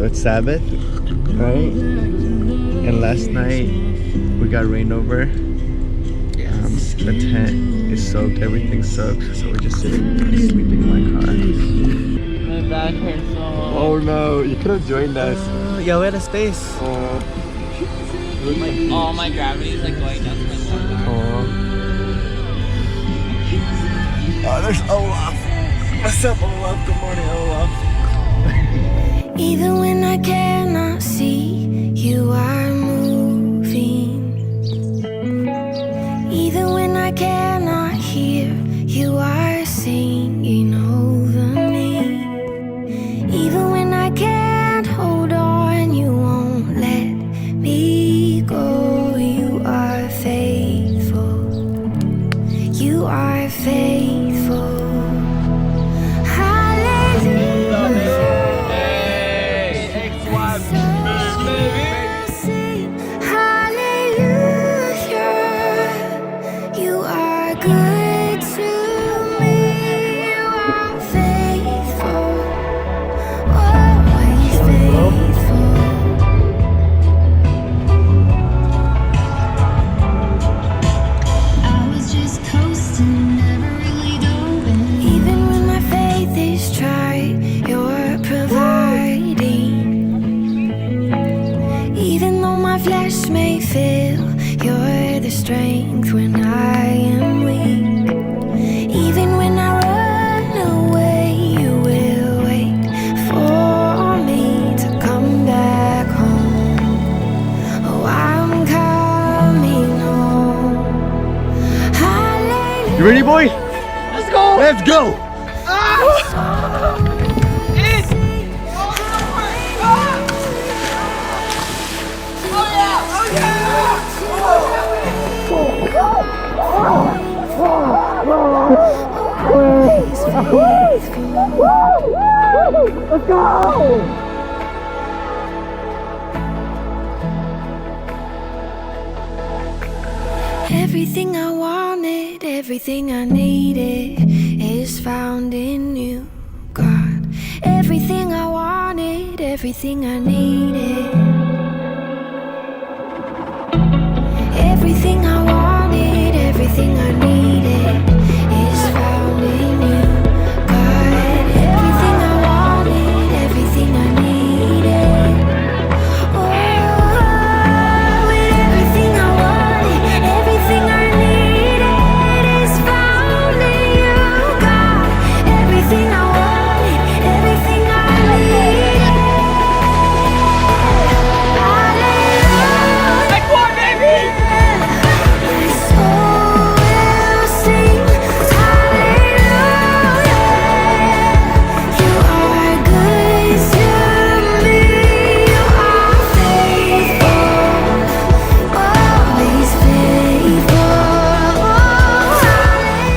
So it's Sabbath, right? And last night we got rained over. The tent is soaked, everything's soaked, so we're just sitting sleeping in my car. My back hurts so much. Oh no, you could have joined us. Yeah, we had a space. My gravity is like going down to my lower back. Oh, there's Olaf. What's up, Olaf? Good morning, Olaf. Even when I cannot see, you are moving. Even when I cannot hear, you are singing over me. Even when I can't hold on, you won't let me go. You are faithful. You are faithful. Strength when I am weak. Even when I run away, you will wait for me to come back home. Oh, I'm coming home. Hallelujah. You ready, boy? Let's go! Let's go! Let's go! Everything I wanted, everything I needed is found in you, God. Everything I wanted, everything I needed. Everything I wanted, everything I needed is found in you, God. Everything I wanted, everything I needed. Oh, everything I wanted, everything I needed is found in you, God. Everything I wanted, everything I needed. Hallelujah. Like what, baby?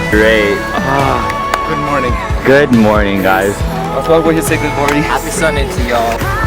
Great. Good morning. Good morning, guys. That's why we should say good morning. Happy Sunday to y'all.